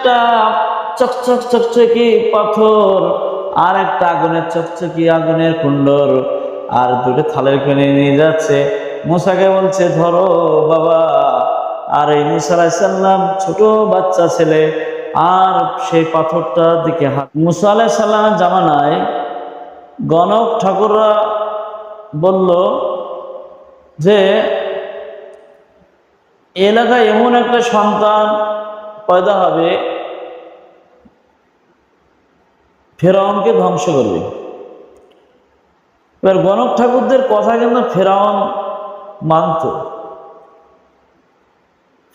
একটা চকচক চকচকি পাথর, আর একটা আগুনের চকচকি আগুনের কুণ্ডর, আর দুটো থালের কোণে নিয়ে যাচ্ছে। মুসাকে বলছে ধরো বাবা। আর এই মুসা আলাইহিস সালাম ছোট বাচ্চা ছেলে, আর সেই পাথরটার দিকে হাত। মুসা আলাইহিস সালামের জামানায় গণক ঠাকুররা বলল যে এলাকায় এমন একটা সন্তান পয়দা হবে ফেরাউনকে ধ্বংস করবে। এবার গণক ঠাকুরদের কথা কিন্তু ফেরাউন মানত।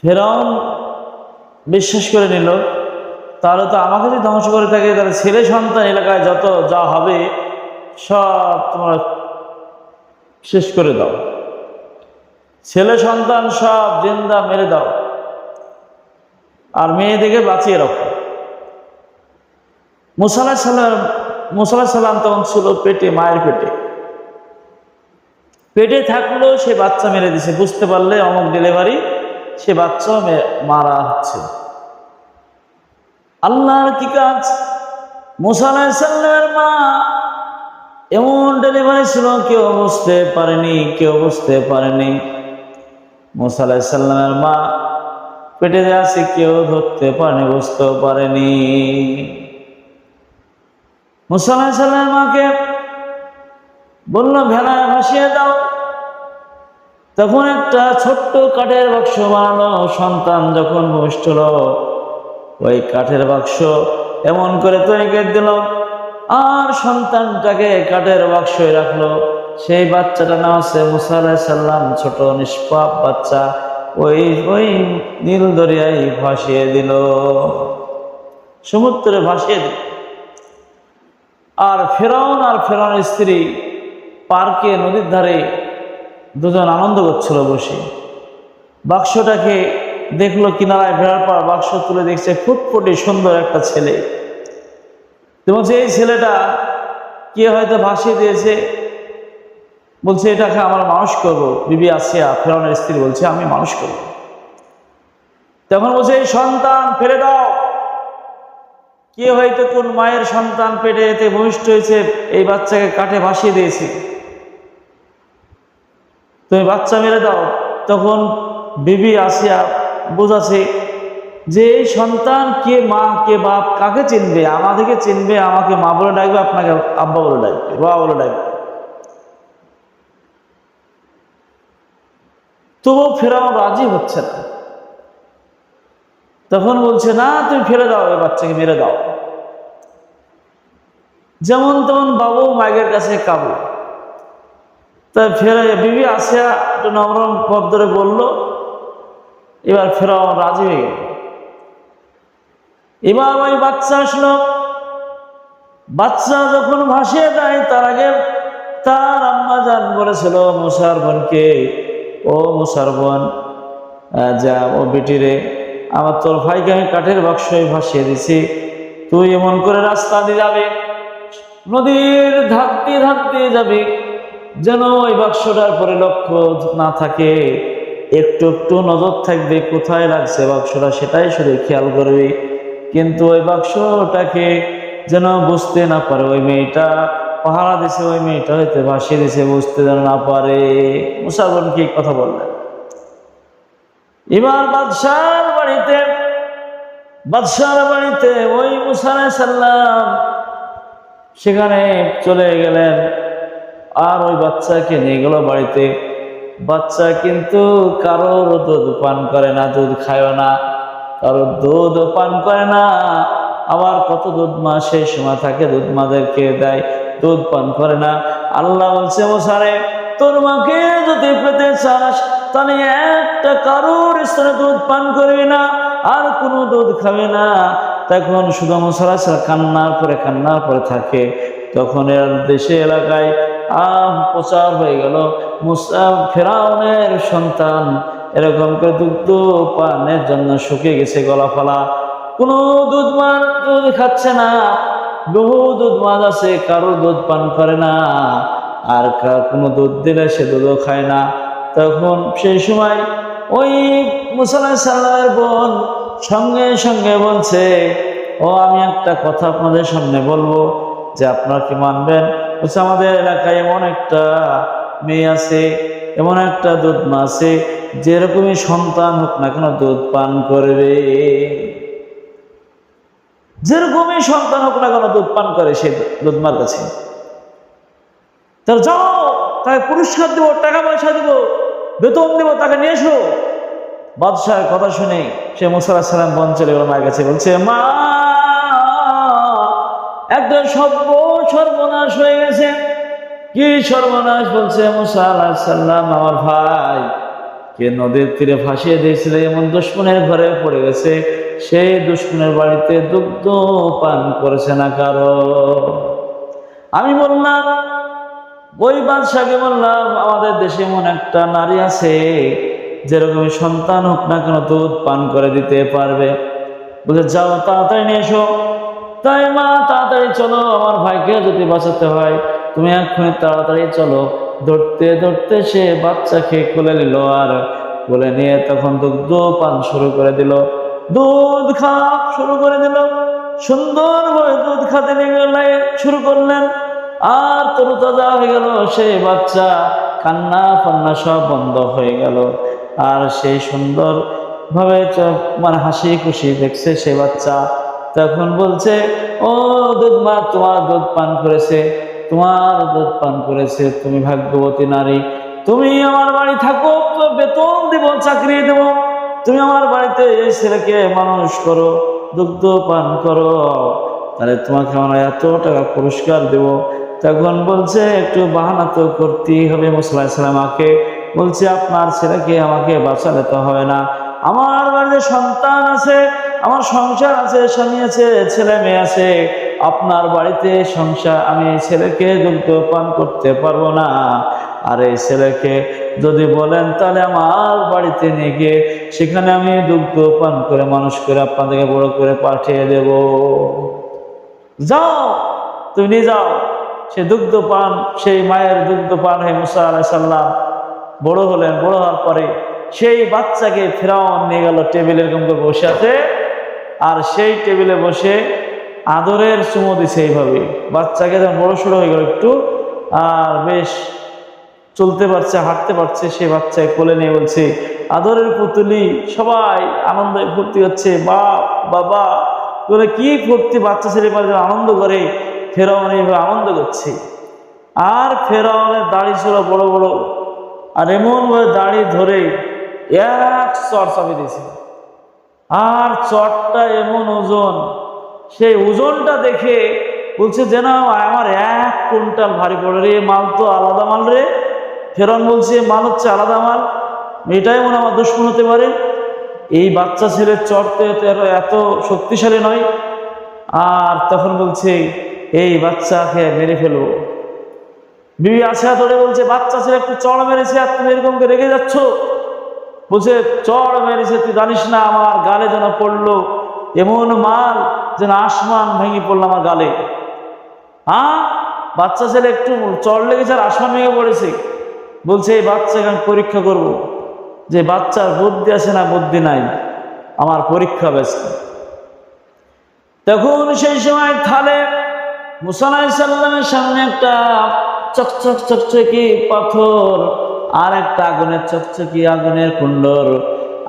ফেরাউন বিশ্বাস করে নিল, তাহলে তো আমাকে যদি ধ্বংস করে থাকে তাহলে ছেলে সন্তান এলাকায় যত যা হবে সব তোমরা শেষ করে দাও, ছেলে সন্তান সব জিন্দা মেরে দাও, আর মেয়েদেরকে বাঁচিয়ে রাখো। মুসা আলাইহিস সালাম তখন ছিল পেটে, মায়ের পেটে থাকলো, সে বাচ্চা মেরে দিছে। বুঝতে পারলে অমুক ডেলিভারি, সে বাচ্চা মারা হচ্ছে। আল্লাহর কি কাজ! মুসা আলাইহিস সালামের মা এমন ডেলিভারি ছিল কেউ বুঝতে পারেনি। মুসা আলাইহিস সালামের মা পেটে যে আছে কেউ ধরতে পারেনি, বুঝতেও পারেনি। মুসা আলাইহিস সালামের মাকে বলল ভেলায় ভাসিয়ে দাও। তখন একটা ছোট্ট কাঠের বাক্স বানালো। সন্তান যখন ভূমিষ্ঠ হলো, ওই কাঠের বাক্স এমন করে তৈরি করে দিল, আর সন্তানটাকে কাঠের বাক্সে রাখলো। সেই বাচ্চাটা নাম হচ্ছে মুসা আলাইহিস সালাম, ছোট নিষ্পাপ বাচ্চা। ওই নীল দরিয়ায় ভাসিয়ে দিল, সমুদ্রে ভাসিয়ে দিল। আর ফেরাউনের স্ত্রী পার্কে, নদীর ধারে দুজন আনন্দ করছিল বসে। বাক্সটাকে দেখলো কিনারায় ফেরার পর বাক্স তুলে দেখছে ফুটফুটে সুন্দর একটা ছেলে। তো বলছে এই ছেলেটা কে হয়তো ভাসিয়ে দিয়েছে, বলছে এটাকে আমার মানুষ করবো। বিবি আসিয়া ফেরাউনের স্ত্রী বলছে আমি মানুষ করব। তখন বলছে এই সন্তান ফেলে দাও। কে হয়তো কোন মায়ের সন্তান পেটে এতে ভূমিষ্ঠ হয়েছে, এই বাচ্চাকে কাঠে ভাসিয়ে দিয়েছে, তুমি বাচ্চা মেরে দাও। তখন বিবি আসিয়া বোঝাছে যে এই সন্তান কে মা কে বাপ কাকে চিনবে, আমাদেরকে চিনবে, আমাকে মা বলে ডাকবে, আপনাকে আব্বা বলে ডাকবে, বাবা বলে ডাকবে। তবু ফেরাউন রাজি হচ্ছে না। তখন বলছে না তুমি ফেলে দাও, এই বাচ্চাকে মেরে দাও। যেমন তেমন বাবু মায়ের কাছে কাবু। তা বিবি আসিয়া একটু নরম পদ্মরে বলল। এবার ফেরাউন রাজি হয়ে গেল। এবার ওই বাচ্চা আসলো। বাচ্চা যখন ভাসিয়ে দেয় তার আগে তার আম্মা জান বলেছিল মুসার বোনকে, ও মুসার বোন, যা ও বেটিরে, আমার তোর ভাইকে আমি কাঠের বাক্সে ভাসিয়ে দিছি, তুই এমন করে রাস্তা দিয়ে যাবে, নদীর ধার দিয়ে যাবে, যেন ওই বাক্সটার পরে লক্ষ্য না থাকে, একটু একটু নজর থাকবে কোথায় লাগছে বাক্সটা, সেটাই শুধু খেয়াল করবে। কিন্তু ওই বাক্সটাকে যেন বুঝতে না পারে, ওই মেয়েটা পাহারা দিছে, ওই মেয়েটা হয়তো ভাসিয়ে দিছে, বুঝতে যেন না পারে। মুসা বোনকে কথা বললেন। এবার বাদশার বাড়িতে ওই মুসা আলাইহিস সালাম সেখানে চলে গেলেন, আর ওই বাচ্চাকে নিয়ে গেল বাড়িতে। বাচ্চা কিন্তু কারোর দুধ পান করে না, দুধ খায় না, কারোর দুধ পান করে না। আবার কত দুধ মা সেই সময় থাকে, দুধ মাদেরকে দেয়, দুধ পান করে না। আল্লাহ বলছে মুসারে, তোর মাকে যদি পেতে চাস তাহলে একটা কারোর স্তনে দুধ পান করবি না, আর কোনো দুধ খাবে না। তখন শুধু মুসা আলাইহিস সালাম কান্নার পরে থাকে। তখন এর দেশে এলাকায় প্রচার হয়ে গেল, ফেরাউনের সন্তান এরকম করে দুধ পানের জন্য শুকিয়ে গেছে গলা ফলা, কোনো দুধ খাচ্ছে না। বহু দুধ মাছ আছে, কারো দুধ পান করে না, আর কোনো দুধ দিলে সে দুধও খায় না। তখন সেই সময় ওই মুসা আলাইহিস সালামের বোন সঙ্গে সঙ্গে বলছে, ও আমি একটা কথা আপনাদের সামনে বলবো, যে আপনারা কি মানবেন? বলছে, আমাদের এলাকায় এমন একটা মেয়ে আছে, এমন একটা দুধ মা আছে, যেরকমই সন্তান হোক না কেন দুধ পান করবে। যেরকমই সন্তান হোক না কেন দুধ পান করে সে দুধ মার কাছে। তার যাও, তাকে পুরস্কার দেবো, টাকা পয়সা দেবো, বেতন দেবো, তাকে নিয়ে এসো। বাদশাহের কথা শুনে সে মুসা আলাইহিস সালাম বন চলে গেল মায়ের কাছে। বলছে, মা, একটা সর্বনাশ হয়ে গেছে। কি সর্বনাশ? বলছে, মুসা আলাইহিস সালাম আমার ভাই কে নদীর তীরে ভাসিয়ে দিয়েছিল, এমন দুশমনের ঘরে পড়ে গেছে, সেই দুশমনের বাড়িতে দুগ্ধ পান করেছে না কারো। আমি বললাম, ওই বাদশাকে বললাম, আমাদের দেশে এমন একটা নারী আছে, যেরকম সন্তান হোক না কেন দুধ পান করে দিতে পারবে। বলে, যাও তাড়াতাড়ি নিয়ে এসো। তাই মা, তাড়াতাড়ি চলো, আমার ভাইকে যদি বাঁচাতে হয় তুমি এক্ষুনি তাড়াতাড়ি চলো। ধরতে ধরতে সে বাচ্চাকে কোলে নিল, আর কোলে নিয়ে তখন দুগ্ধ পান শুরু করে দিল, দুধ খাওয়া শুরু করে দিল। সুন্দরভাবে দুধ খাতে শুরু করলেন, আর তরুতাজা হয়ে গেল সে বাচ্চা। কান্না ফান্না সব বন্ধ হয়ে গেল, আর সেই সুন্দর ভাবে মানে হাসি খুশি দেখছে সে বাচ্চা। তখন বলছে, ও দুধ মা, তোমার দুধ পান করেছে, তোমার দুধ পান করেছে, তুমি ভাগ্যবতী নারী। তুমি আমার বাড়ি থাকো, তো বেতন দেব, চাকরি দেব, তুমি আমার বাড়িতে এই ছেলেকে মানুষ করো, দুগ্ধ পান করো, তাহলে তোমাকে আমরা এত টাকা পুরস্কার দেব। তখন বলছে, একটু বাহানা তো করতেই হবে। মুসা আলাইহিস সালাম আমাকে বলছে, আপনার ছেলেকে আমাকে বাঁচালে তো হবে না, আমার বাড়িতে সন্তান আছে, আমার সংসার আছে, স্বামী আছে, ছেলে মেয়ে আছে, আপনার বাড়িতে সংসার, আমি এই ছেলেকে দুগ্ধ পান করতে পারবো না। আর এই ছেলেকে যদি বলেন তাহলে আমার বাড়িতে নিয়ে গিয়ে সেখানে আমি দুগ্ধ পান করে মানুষ করে আপনাদেরকে বড় করে পাঠিয়ে দেব। যাও, তুমি নিয়ে যাও। সে দুগ্ধ পান, সেই মায়ের দুগ্ধ পান হয়ে মুসা আলাইহিস সালাম বড় হলেন। বড় হওয়ার পরে সেই বাচ্চাকে ফিরআউন নিয়ে গেল, টেবিলের এরকম বসে আছে, আর সেই টেবিলে বসে আদরের চুমো দিছে। এইভাবে বাচ্চাকে যখন বড় সড়ো হয়ে গেল একটু, আর বেশ চলতে পারছে, হাঁটতে পারছে, সে বাচ্চাকে কোলে নিয়ে বলছে, আদরের পুতুলি। সবাই আনন্দে ফুর্তি হচ্ছে, বাপ বাবা বলে কি ফুর্তি, বাচ্চা ছেলে আনন্দ করে। ফেরাউন এইভাবে আনন্দ করছে, আর ফেরাউনের দাড়ি ছিল বড় বড়, আর এমন ভাবে দাড়ি ধরে এক চর চাপে দিয়েছে, আর চটটা এমন ওজন, সেই ওজনটা দেখে বলছে, যেন আমার 1 কুইন্টাল ভারী পড়ে রে, মাল তো আলাদা মাল রে। ফেরাউন বলছে, মাল হচ্ছে আলাদা মাল, এটাই মনে আমার দুশমন হতে পারে। এই বাচ্চা ছেলের চড়তে এত শক্তিশালী নয়। আর তখন বলছে, এই বাচ্চাকে মেরে ফেলবো। বিবি আসিয়া ধরে বলছে, বাচ্চা ছেলে একটু চড় মেরেছে, আর তুমি এরকম করে রেগে যাচ্ছ। বলছে, চড় মেরেছে, তুই জানিস না আমার গালে যেন পড়লো এমন মাল, যেন আসমান ভেঙে পড়লো আমার গালে। বাচ্চা ছেলে একটু চড় লেগেছে আর আসমান ভেঙে পড়েছে। বলছে, এই বাচ্চাকে আমি পরীক্ষা করব, যে বাচ্চার বুদ্ধি আছে না বুদ্ধি নাই, আমার পরীক্ষা ব্যস্ত। তখন সেই সময় থালে মুসা আলাইহিস সালামের সামনে একটা চকচক চকচকি পাথর, আর একটা আগুনের চকচকি আগুনের কুণ্ডর,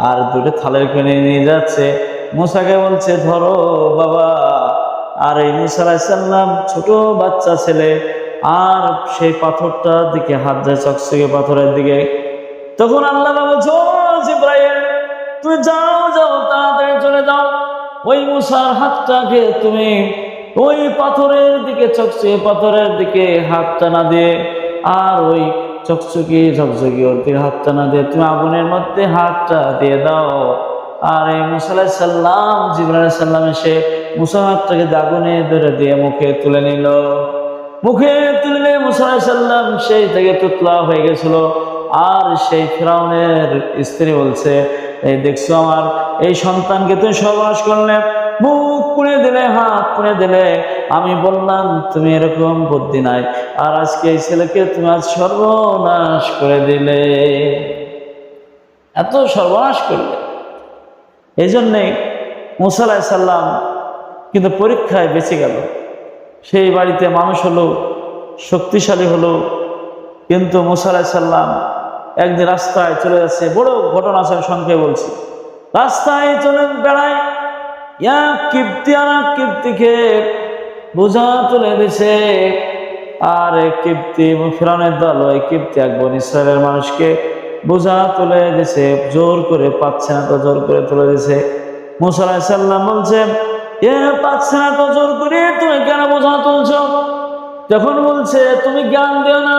আর দুটো থালের কিনে নিয়ে যাচ্ছে। মুসাকে বলছে, ধরো বাবা। আর এই মুসা আলাইহিস সালাম ছোট বাচ্চা ছেলে, আর সেই পাথরটার দিকে হাত যায়, চকচকে পাথরের দিকে। তখন আল্লাহ বলছে, ও জিবরাইল, তুমি যাও যাও, তাড়াতাড়ি চলে যাও, ওই মুসার হাতটাকে তুমি ওই পাথরের দিকে, চকচকে পাথরের দিকে হাতটা না দিয়ে, আর ওই চকচকি ঝকঝকি ওর দিকে হাতটা না দিয়ে তুমি আগুনের মধ্যে হাতটা দিয়ে দাও। আর এই মুসা আলাইহিস সালাম, জিবরাইল আলাইহিস সালাম এসে মুসার হাতটাকে আগুনে ধরে দিয়ে মুখে তুলে নিল। মুখে তুলে মুসা আলাইহিস সালাম সেই থেকে তুতলা হয়ে গেছিল। আর সেই ফিরআউনের স্ত্রী বলছে, এই দেখছো আমার এই সন্তানকে তুমি সর্বনাশ করলে, মুখ পুড়ে দিলে, হাত পুড়ে দিলে। আমি বললাম তুমি এরকম বুদ্ধি নাই, আর আজকে এই ছেলেকে তুমি আজ সর্বনাশ করে দিলে, এত সর্বনাশ করলে। এই জন্যে মুসা আলাইহিস সালাম কিন্তু পরীক্ষায় বেঁচে গেল। সেই বাড়িতে মানুষ হলো, শক্তিশালী হলো, কিন্তু মুসা আলাইহিস সালাম একদিন রাস্তায় চলে যাচ্ছে, বড় ঘটনা আছে, আমি সংক্ষেপে বলছি। রাস্তায় চলে বেড়ায়, এক কিপ্তি আর এক কিপ্তিকে বোঝা তুলে দিছে। আর এক কিপ্তি ফিরআউনের দল, ওই কিপ্তি এক বনী ইসরায়েলের মানুষকে বোঝা তুলে দিছে, জোর করে পাচ্ছে না তো জোর করে তুলে দিছে। মুসা আলাইহিস সালাম বলছে, এ পাচ্ছে না তো জোর করে তুমি কেন বোঝা তুলছো? তখন বলছে, তুমি জ্ঞান দিও না,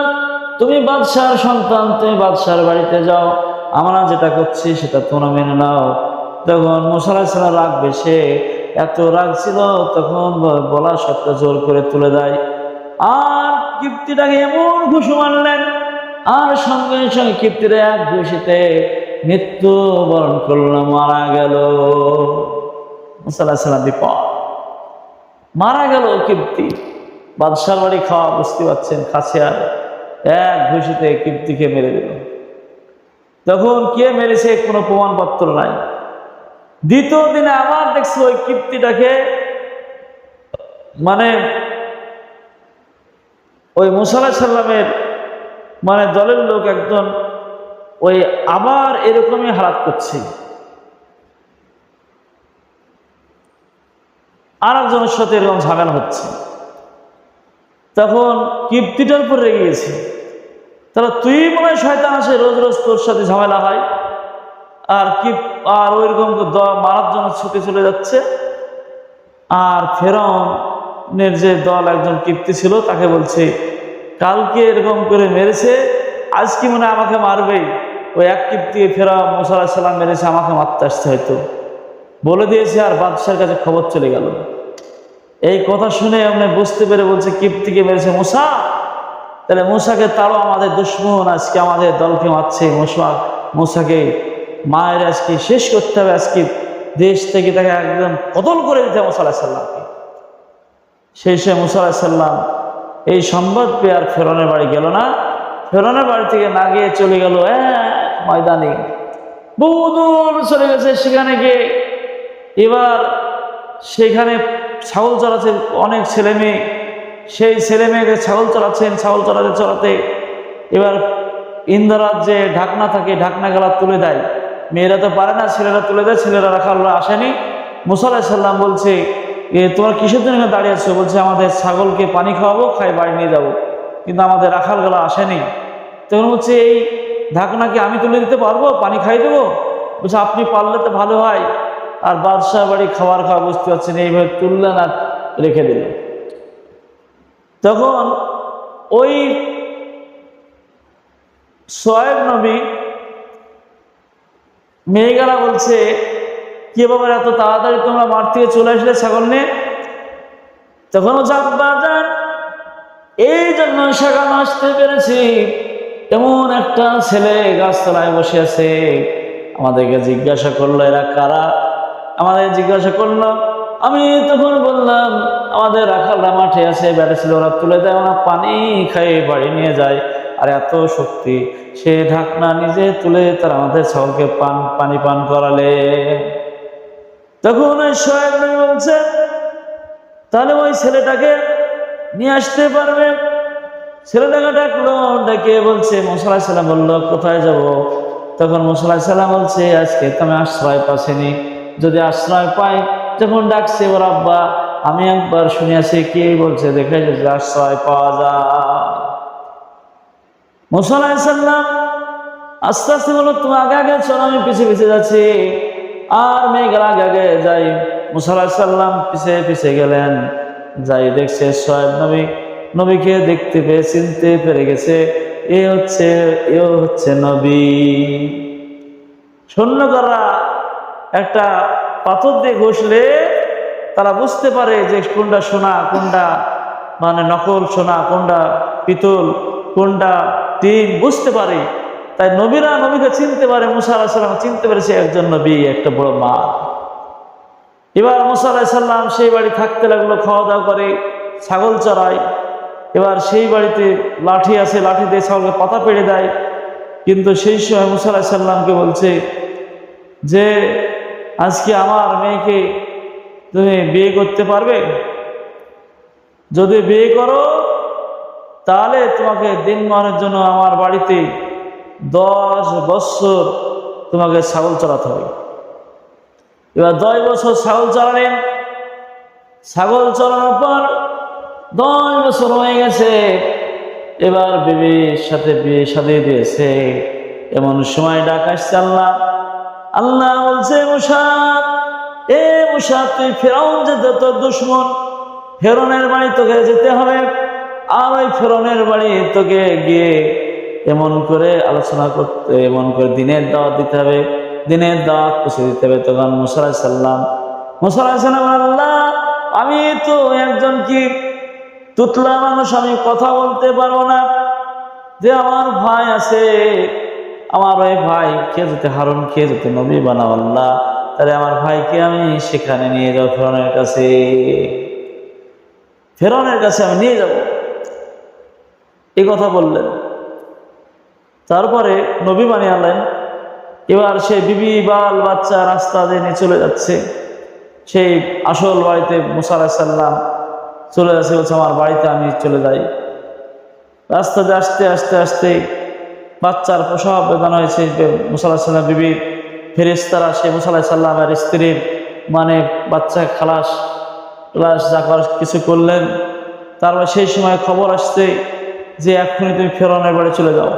তুমি বাদশার সন্তান, তুমি বাদশার বাড়িতে যাও, আমরা যেটা করছি সেটা তোমরা মেনে নাও। তখন মুসা আলাইহিস সালাম রাগ বেশে, এত রাগ ছিল, তখন বলা সত্ত্বেও জোর করে তুলে দেয়। আর কিপ্তিটাকে এমন ঘুষি মারলেন, আর সঙ্গে সঙ্গে কিপ্তির এক ঘুষিতে মৃত্যু বরণ করল, মারা গেল। মুসা আলাইহিস সালাম বিপদ, মারা গেল কিপ্তি। বাদশার বাড়ি খাওয়া, বুঝতে পারছেন, খাচ্ছে, আর এক ঘুষিতে কিপ্তিকে মেরে দিল। তখন কে মেরেছে কোনো প্রমাণপত্র নাই। দ্বিতীয় দিনে আবার দেখছি ওই কিপ্তিটাকে, মানে ওই মুসা আলাইহিস সালামের দলের লোক একজন ওই আবার এরকমই হালাত করছে, আর একজনের সাথে এরকম ঝামেলা হচ্ছে। তখন কিপ্তিটার উপর রেগে গেছে, তাহলে তুই মনে হয় শয়তান আসে, রোজ রোজ তোর সাথে ঝামেলা হয়। আর ওইরকম মারার জন্য ছুটে চলে যাচ্ছে। আর ফেরাউনের যে দল একজন কিপ্তি ছিল, তাকে বলছে, কালকে এরকম করে মেরেছে, আজকে মনে হয় আমাকে মারবেই। ওই এক কিপ্তি ফেরাউন মুসা আলাইহিস সালাম মেরেছে, আমাকে মারতে আসছে হয়তো, বলে দিয়েছে। আর বাদশার কাছে খবর চলে গেল। এই কথা শুনে আপনি বুঝতে পেরে বলছে, কিপ্তিকে মেরেছে মুসা, তাহলে মুসাকে তারও আমাদের দুশমন, আজকে আমাদের দলকে মারছে। মুসাকে মায়ের আজকে শেষ করতে হবে, আজকে দেশ থেকে তাকে একদম কতল করে দিতে হবে মুসা আলাইহিস সালামকে। সেই সময় মুসা আলাইহিস সালাম এই সংবাদ পেয়ে আর ফেরাউনের বাড়ি গেল না। ফেরাউনের বাড়ি থেকে না গিয়ে চলে গেল ময়দানে, বহুদূর চলে গেছে। সেখানে গিয়ে এবার সেখানে ছাগল চড়াচ্ছে অনেক ছেলে মেয়ে, সেই ছেলে মেয়েকে ছাগল চড়াচ্ছেন। ছাগল চড়াতে চড়াতে এবার ইন্দ্রার যে ঢাকনা থাকে, ঢাকনা গেলা তুলে দেয়। মেয়েরা তো পারে না, ছেলেরা তুলে দেয়। ছেলেরা রাখালরা আসেনি। মুসা আলাইহিস সালাম বলছে, তোমার কিসের জন্য দাঁড়িয়ে আছো? বলছে, আমাদের ছাগলকে পানি খাওয়াবো, খাই বাড়ি নিয়ে যাবো, কিন্তু আমাদের রাখালগুলো আসেনি। তখন বলছে, এই ঢাকনাকে আমি তুলে দিতে পারবো, পানি খাই দেবো? বলছে, আপনি পারলে তো ভালো হয়। আর বাদশাহ বাড়ি খাবার খাওয়া, বুঝতে পারছেন, এইভাবে তুললেন আর রেখে দিলেন। তখন ওই শোয়েব নবী মেয়েগুলা বলছে, কি বাবা এত তাড়াতাড়ি তোমরা মাঠ থেকে চলে আসলে ছাগল নিয়ে? তখন যান, এই জন্য সেখানে আসতে পেরেছি, এমন একটা ছেলে গাছতলায় বসে আছে, আমাদেরকে জিজ্ঞাসা করলো এরা কারা। আমাদের জিজ্ঞাসা করলো, আমি তখন বললাম আমাদের রাখালরা মাঠে আছে, ব্যাটা ছিল, ওরা তুলে দেয়, ওরা পানি খাইয়ে বাড়ি নিয়ে যায়। আর এত শক্তি, সে ঢাকনা নিজে তুলে তারা আমাদের ছাগলকে পানি পান করালে। তখন ওই শোয়েব নবী বলছে, তাহলে ওই ছেলেটাকে নিয়ে আসতে পারবে? ছেলেটাকে ডাকলো, ডেকে বলছে, মুসা আলাইহিস সালাম বললো, কোথায় যাব? তখন মুসা আলাইহিস সালাম বলছে, আজকে তুমি আশ্রয় পাচ্ছেনি, যদি আশ্রয় পাই। যখন ডাকছে ওর আব্বা, আমি একবার শুনিয়াছি, কি বলছে দেখে যে আশ্রয় পাওয়া যায়। মুসা আলাইহিস সালাম আস্তে আস্তে বলল, তুমি আগে আগে চলো, আমি পিছিয়ে পিছিয়ে যাচ্ছি। আর মেয়েগুলা আগে আগে যাই। মুসা আলাইহিস সালাম পিছিয়ে পিছিয়ে গেলেন। যাই দেখছে শোয়েব নবীকে দেখতে পেয়ে চিনতে পেরে গেছে, এ হচ্ছে নবী। সৈন্যকাররা একটা পাথর দিয়ে ঘষলে তারা বুঝতে পারে যে কোনটা সোনা, কোনটা নকল সোনা, কোনটা পিতল, কোনটা টিন, বুঝতে পারে। তাই নবীকে চিনতে পারে। মুসা আলাইহিস সালাম চিনতে পেরেছে একজন নবী, একটা বড় মা। এবার মুসা আলাইহিস সালাম সেই বাড়ি থাকতে লাগলো, খাওয়া দাওয়া করে, ছাগল চড়ায়। এবার সেই বাড়িতে লাঠি আছে, লাঠি দিয়ে ছাগলকে পাতা পেড়ে দেয়। কিন্তু সেই সময় মুসা আলাইহিস সালামকে বলছে যে, আজকে আমার মেয়েকে তুমি বিয়ে করতে পারবে? যদি বিয়ে করো তাহলে তোমাকে দিনমানের জন্য আমার বাড়িতে 10 বছর তোমাকে ছাগল চড়াতে হবে। এবার 10 বছর ছাগল চড়ালেন। ছাগল চড়ানোর পর 10 বছর হয়ে গেছে। এবার বিবির সাথে বিয়ে শাদী দিয়েছে। এমন সময় ডাক আসছে আল্লাহ। আল্লাহ বলছে, মুসা, এ মুসা, তুই ফেরাউন যেতে, তোর দুশমন ফেরাউনের বাড়ি তোকে যেতে হবে। আর ওই ফেরাউনের বাড়ি তোকে গিয়ে এমন করে আলোচনা করতে, এমন করে দিনের দাওয়াত দিতে হবে, দিনের দাওয়াত পৌঁছে দিতে হবে। তখন মুসা আলাইহিস সালাম আল্লাহ, আমি তো একজন কি তুতলা মানুষ, আমি কথা বলতে পারবো না। যে আমার ভাই আছে, আমার ওই ভাই কে যেতে, হারুন কে যেতে নবী বানাও আল্লাহ, তাহলে আমার ভাইকে আমি সেখানে নিয়ে যাও, ফেরাউনের কাছে, ফেরাউনের কাছে আমি নিয়ে যাব। এই কথা বললেন। তারপরে নবী বানিয়ে আনলেন। এবার সে বিবি বাল বাচ্চা রাস্তা দিয়ে নিয়ে চলে যাচ্ছে। সেই আসল বাড়িতে মুসা আলাইহিস সালাম চলে যাচ্ছে, বলছে আমার বাড়িতে আমি চলে যাই। রাস্তাতে আসতে আসতে আসতে বাচ্চার প্রসব বেদনা হয়েছে। মুসা আলাইহিস সালাম বিবির ফেরেশতারা সে মুসা আলাইহিস সালামের স্ত্রীর মানে বাচ্চা খালাস যা করার কিছু করলেন। তারপর সেই সময় খবর আসছে যে এখনই তুমি ফেরাউনের বাড়ি চলে যাও।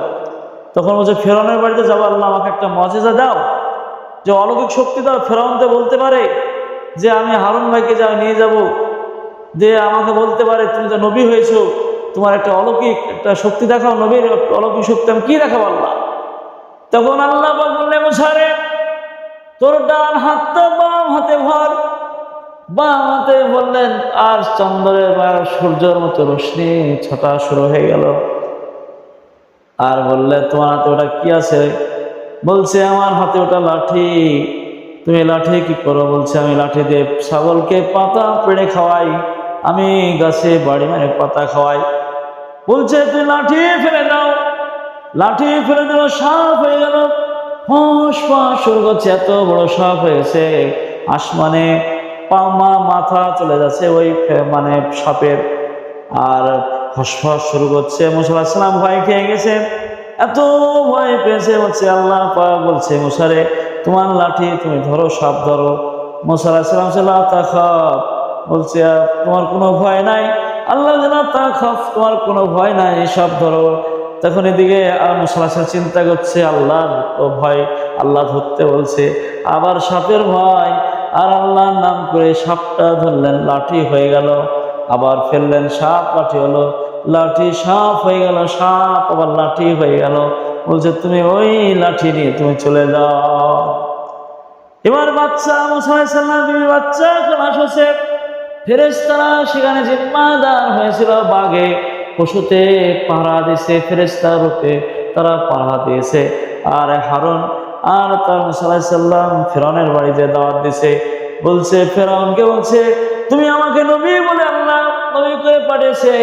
তখন বলছে, ফেরাউনের বাড়িতে যাবো, আল্লাহ আমাকে একটা মজেজা দাও, যে অলৌকিক শক্তি দাও। ফেরাউনতে বলতে পারে যে আমি হারুন ভাইকে যা নিয়ে যাব, যে আমাকে বলতে পারে তুমি যে নবী হয়েছো, তোমার একটা অলৌকিক একটা শক্তি দেখাও, নবীর অলৌকিক শক্তি আমি কি দেখাবো আল্লাহ? তখন আল্লাহ বললেন, মুসা রে, তোর ডান হাতটা বাম হাতে ভর। বাম হাতে বললেন, আর চন্দ্রের বা সূর্যের মতো রশ্মি ছটা শুরু হয়ে গেল। আর বললে, তোমার হাতে ওটা কি আছে? বলছে, আমার হাতে ওটা লাঠি। তুমি লাঠি কি করো? বলছে, আমি লাঠি দিয়ে ছাগলকে পাতা পেড়ে খাওয়াই, আমি গাছে বাড়ি মানে পাতা খাওয়াই। বলছে, তুই লাঠি ফেলে দাও। লাঠি ফেলে দিল, সাপ হয়ে গেল। ফস ফস শুরু করছে, এত বড় সাপ হয়েছে, আসমানে পামা মাথা চলে যাচ্ছে ওই মানে সাপের। আর ফসফস শুরু করছে। মুসা আলাইহিস সালাম ভয় খেয়ে গেছে, এত ভয় পেয়েছে। বলছে, আল্লাহ পাক বলছে, মুসা রে, তোমার লাঠি তুমি ধরো, সাপ ধরো। মুসা আলাইহিস সালাম লা তাখাফ, বলছে তোমার কোনো ভয় নাই। আল্লাহ লা তাখাফ, তোমার কোনো ভয় নাই, সাপ ধরো। তখন এদিকে মুসা আলাইহিস সালাম চিন্তা করছে, আল্লাহর ভয়, আল্লাহ ধরতে বলছে, আবার সাপের ভয়। আর আল্লাহর নাম করে সাপটা ধরলেন, লাঠি হয়ে গেল। আবার ফেললেন, সাপ লাঠি হলো, লাঠি সাপ হয়ে গেল, সাপ আবার লাঠি হয়ে গেল। বলছে, তুমি ওই লাঠি নিয়ে তুমি চলে যাও। এবার বাচ্চা মুসা আলাইহিস সালাম বিবি বাচ্চা খালাস হয়েছে। ফেরেশতারা সেখানে জিম্মাদার হয়েছিল, বাগে পশুতে পাহারা দিয়েছে, ফেরেশতার রূপে তারা পাহারা দিয়েছে। আর হারুন আর তার মুসা আলাইহিস সালাম ফেরাউনের বাড়িতে দাওয়াত দিছে। বলছে, ফেরাউনকে বলছে, তুমি আমাকে নবী বলে আল্লাহ নবী করে পাঠিয়েছে,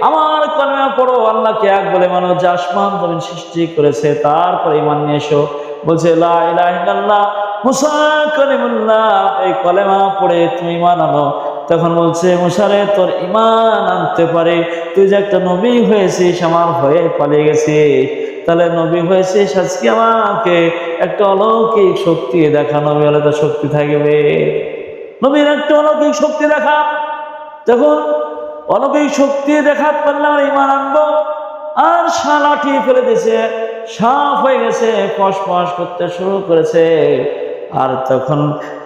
আমার কলেমা পড়ো, আল্লাহকে এক বলে মানো, যে আসমান জমিন সৃষ্টি করেছে, তারপরে ঈমান নিয়ে এসো। বলছে, লা ইলাহা ইল্লাল্লাহ মুসা কালিমুল্লাহ, এই কলেমা পড়ে তুমি ঈমান আনো। তখন বলছে, মুসা রে, তোর ঈমান আনতে পারে, তুই যে একটা নবী হয়েছিস, আমার ভয়ে পালিয়ে গেছিস, তাহলে নবী হয়েছিস, আজকে আমাকে একটা অলৌকিক শক্তি দেখা, নবী হলে তো শক্তি থাকবে, নবীর একটা অলৌকিক শক্তি দেখা। তখন অলৌকিক শক্তি দেখা পারলে আমার ঈমান আনবো। আর লাঠি ফেলে দিয়েছে, সাপ হয়ে গেছে, ফস ফস করতে শুরু করেছে। আর তখন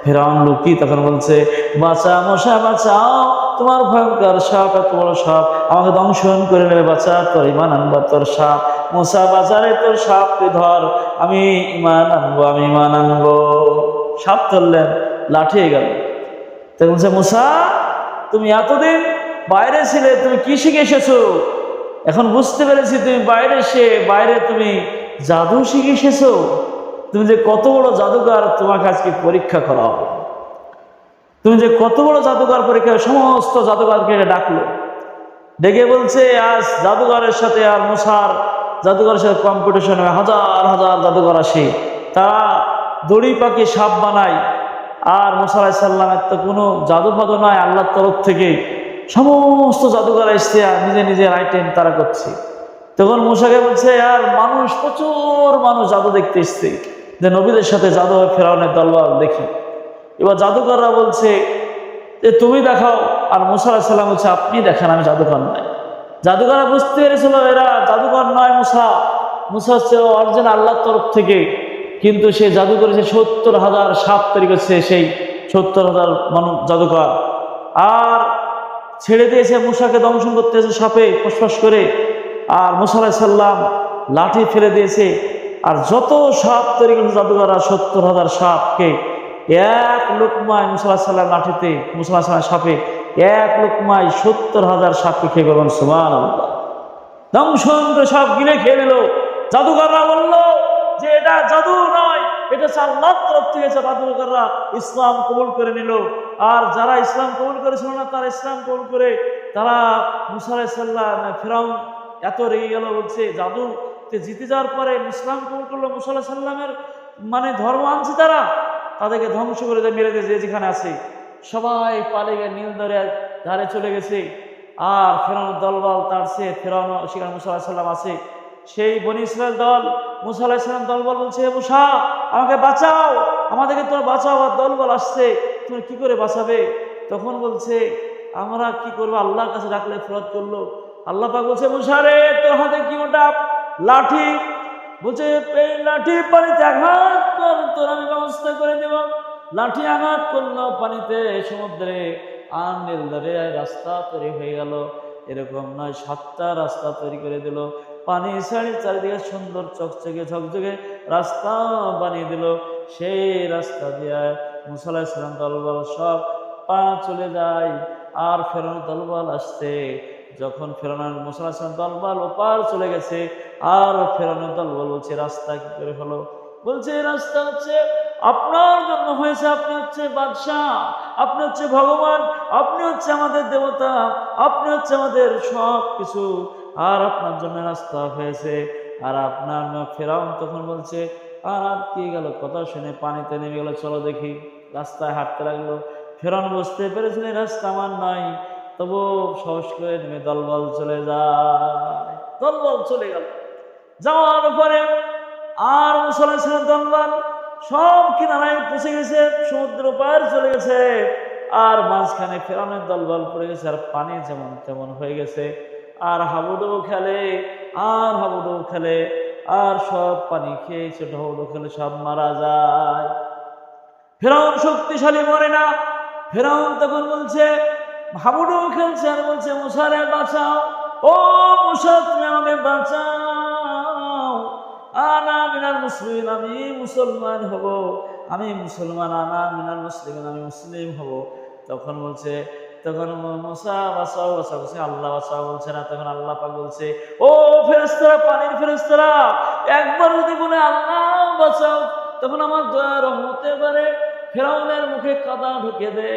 ফেরাউন লুকি তখন বলছে, বাঁচা মুসা, বাঁচাও, তোমার ভয়ঙ্কর সাপ, এত বড় সাপ আমাকে দংশন করে নেবে, বাঁচা, তোর ঈমান আনবো, তোর সাপ মুসা, বাজারে তোর সাপ তুই ধর, আমি ঈমান আনবো, আমি ঈমান আনবো। সাপ ধরলেন, লাঠি হয়ে গেল। তখন বলছে, মুসা, তুমি এতদিন বাইরে ছিলে, তুমি কি শিখে এসেছো? এখন বুঝতে পেরেছি তুমি বাইরে তুমি জাদু শিখে এসেছো। তুমি যে কত বড় জাদুকর, তোমাকে আজকে পরীক্ষা করা হবে। তুমি যে কত বড় জাদুকর, পরীক্ষা, সমস্ত জাদুকরকে ডাকলো, ডেকে বলছে, আজ জাদুঘরের সাথে আর মুসার জাদুঘরের সাথে কম্পিটিশন হয়, হাজার হাজার জাদুঘর আসে, তারা দড়ি পাখি সাপ বানায়, আর মুসা আলাইহিস সালামের তো কোনো জাদু ফাদু নয়, আল্লাহর তরফ থেকে সমস্ত জাদুঘর এসছে আর নিজে নিজের আইটেম তারা করছে। তখন মুসাকে বলছে, আর মানুষ, প্রচুর মানুষ জাদু দেখতে এসছে, যে নবীদের সাথে জাদু হয়, ফেরাউনের দলবল দেখি। এবার জাদুকররা বলছে যে তুমি দেখাও, আর মুসা আলাইহিস সালাম বলছে আপনি দেখান, আমি জাদুকর নাই। জাদুকররা বুঝতে পেরেছিল এরা জাদুকর নয়, মুসা হচ্ছে অরিজিনাল আল্লাহর তরফ থেকে। কিন্তু সে জাদু করেছে 70,000 সাপ তৈরি করছে, সেই 70,000 মানুষ জাদুকর। আর ছেড়ে দিয়েছে মুসাকে দংশন করতে এসে সাপে ফসফস করে। আর মুসা আলাইহিস সালাম লাঠি ফেলে দিয়েছে, আর যত সাপ তৈরি করেছে জাদুকররা 70,000 সাপকে এক লোকমায় মুসা আলাইহিস সালাম লাঠিতে, মুসা আলাইহিস সালাম সাপে এক লোকমায় 70,000 সাপকে খেয়ে গেলেন। সুবহানাল্লাহ, দংশন করে সব গিলে খেয়ে নিল। জাদুকররা বলল যে এটা জাদু নয়, এটা আল্লাহর তরফ থেকে। জাদুকররা ইসলাম কবুল করে নিল। আর যারা ইসলাম কবুল করেছিল না, তারা ইসলাম কবুল করে তারা মুসা আলাইহিস সালাম, ফিরআউন এত রেগে গেল, বলছে জাদুতে জিতে যাওয়ার পরে ইসলাম কবুল করলো, মুসা আলাইহিস সালামের মানে ধর্ম আনছে তারা, তাদেরকে ধ্বংস করে দিয়ে মেরে দিয়ে যেখানে আছে সবাই পালিয়ে গিয়ে নীল দরিয়ার ধারে চলে গেছে। আর ফেরাউনের দলবল তার সে ফেরাউন সেখানে মুসা আলাইহিস সালাম আছে, সেই বনী ইসরায়েল দল মুসা আলাইহিস সালাম দলবল বলছে, মুসা আমাকে বাঁচাও, আমাদেরকে তোমার বাঁচাও, আর দলবল আসছে, তুমি কি করে বাঁচাবে? তখন বলছে আমরা কি করবো, আল্লাহর কাছে ডাকলে ফেরত করলো। আল্লাহ পাক বলছে, মুসা রে তোর হাতে কি ওটা? লাঠি। বলছে এই লাঠি পানিতে আঘাত কর, তোর আমি ব্যবস্থা করে দেব। লাঠি আঘাত করলো পানিতে, সমুদ্রে, আর নীল দরিয়ায় রাস্তা তৈরি হয়ে গেল। এরকম নয়, 7টা রাস্তা তৈরি করে দিল। পানি চারিদিকে সুন্দর চকচকে ঝকঝকে রাস্তা বানিয়ে দিল। সেই রাস্তা দিয়ে মুসা আলাইহিস সালাম দলবল সব পা চলে যায়। আর ফেরাউনের দলবল আসছে। যখন ফেরাউনের মুসা আলাইহিস সালাম দলবল ওপার চলে গেছে, আর ফেরাউনের দলবল বলছে রাস্তা কি করে হলো? বলছে রাস্তা হচ্ছে আপনার জন্য হয়েছে, আপনি হচ্ছে বাদশাহ, আপনি হচ্ছে ভগবান, আপনি হচ্ছে আমাদের দেবতা, আপনি হচ্ছে আমাদের সব কিছু, আর আপনার জন্য রাস্তা হয়েছে। আর আপনার ফেরাউন তখন বলছে আর আটকে গেল, কথা শুনে পানিতে নেমে গেল, চলো দেখি। রাস্তায় হাঁটতে লাগলো। ফেরাউন বুঝতে পেরেছিল রাস্তা আমার নাই, তবু সাহস করে নেমে দলবল চলে যায়। দলবল চলে গেল, যাওয়ার পরে আর মুসা আলাইহিস সালাম দলবল সব কিনারায় পৌঁছে গেছে, সমুদ্র পার চলে গেছে। আর মাঝখানে ফেরাউনের দলবল পড়ে গেছে, আর পানি যেমন তেমন হয়ে গেছে। আর হাবুডুবু খেলে, আর হাবুডুবু খেলে, আর সব পানি খেয়ে ছোট হাবুডুবু খেলে সব মারা যায়। ফেরাউন শক্তিশালী, মরে না। ফেরাউন তখন বলছে, হাবুডুবু খেলছে আর বলছে মুসা রে বাঁচাও, ও মুসা তুমি আমাকে বাঁচাও, আনা মিনাল মুসলিমিন, আমি মুসলমান হব, আমি মুসলমান, আনা মিনাল মুসলিমিন, আমি মুসলিম হব। তখন বলছে, তখন মুসা বাঁচাও বাঁচাও বলছে, আল্লাহ বাঁচাও বলছে না। তখন আল্লাহ পাক বলছে, ও ফেরেশতারা, পানির ফেরেশতারা, একবার যদি বলে আল্লাহ বাঁচাও, তখন আমার দয়া রহমতে পারে। ফেরাউনের মুখে কাদা ঢুকে দে,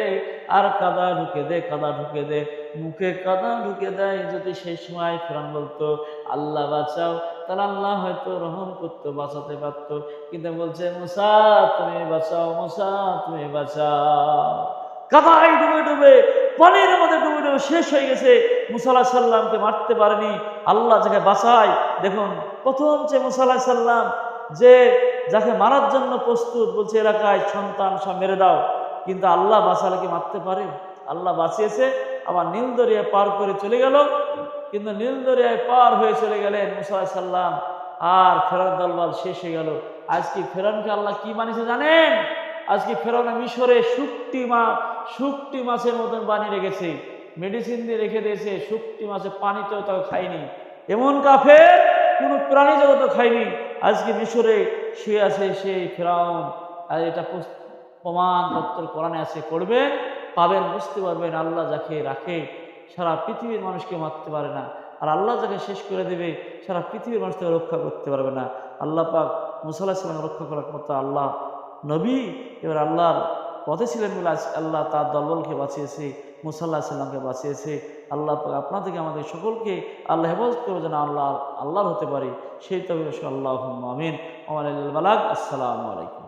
আর কাদা ঢুকে দে, কাদা ঢুকে দে, মুখে কাদা ঢুকে দেয়। যদি সেই সময় ফেরাউন বলতো আল্লাহ বাঁচাও, তাহলে আল্লাহ হয়তো রহম করতো, বাঁচাতে পারতো। কিন্তু বলছে মুসা তুমি বাঁচাও, মুসা তুমি বাঁচাও। কাদায় ডুবে ডুবে, পানির মধ্যে ডুবে ডুবে শেষ হয়ে গেছে। মুসা আলাইহিস সালামকে মারতে পারেনি, আল্লাহ যাকে বাঁচায়। দেখুন প্রথম যে মুসা আলাইহিস সালাম যে যাকে মারার জন্য প্রস্তুত, বলছে এলাকায় সন্তান সব মেরে দাও, কিন্তু আল্লাহ বাঁচালে কি মারতে পারে? আল্লাহ বাঁচিয়েছে। আবার নীল দরিয়া পার করে চলে গেল। কিন্তু নীল দরিয়ায় পার হয়ে চলে গেলেন মুসা আলাইহিস সালাম, আর ফেরাউন দলবল শেষ হয়ে গেল। আজকে ফেরাউনকে আল্লাহ কি বানিয়েছে জানেন? আজকে ফেরাউন মিশরে শুকটি মাছের মতন বানিয়ে রেখেছে, মেডিসিন দিয়ে রেখে দিয়েছে। শুকটি মাছের পানিতেও তাও খায়নি, এমন কাফের কোন প্রাণী জগৎ খায়নি। আজকে মিশরে শুয়ে আছে সেই ফেরাউন। আর এটা প্রমাণপত্র কোরআনে আছে, পড়বেন পাবেন, বুঝতে পারবেন। আল্লাহ যাকে রাখে সারা পৃথিবীর মানুষকে মারতে পারে না, আর আল্লাহ যাকে শেষ করে দেবে সারা পৃথিবীর মানুষকে রক্ষা করতে পারবে না। আল্লাহ পাক মুসা আলাইহিস সালাম রক্ষা করার মতো আল্লাহ নবী, এবার আল্লাহর পথে ছিলেন বলে আল্লাহ তার দলবলকে বাঁচিয়েছে, মুসা আলাইহিস সালামকে বাঁচিয়েছে। আল্লাহ পাক আপনাদেরকে আমাদের সকলকে আল্লাহ হেফাজত করবে যেন আল্লাহর হতে পারি, সেই তবে আল্লাহুম্মা আমিন। ওয়া আলাইকুম আসসালামু আলাইকুম।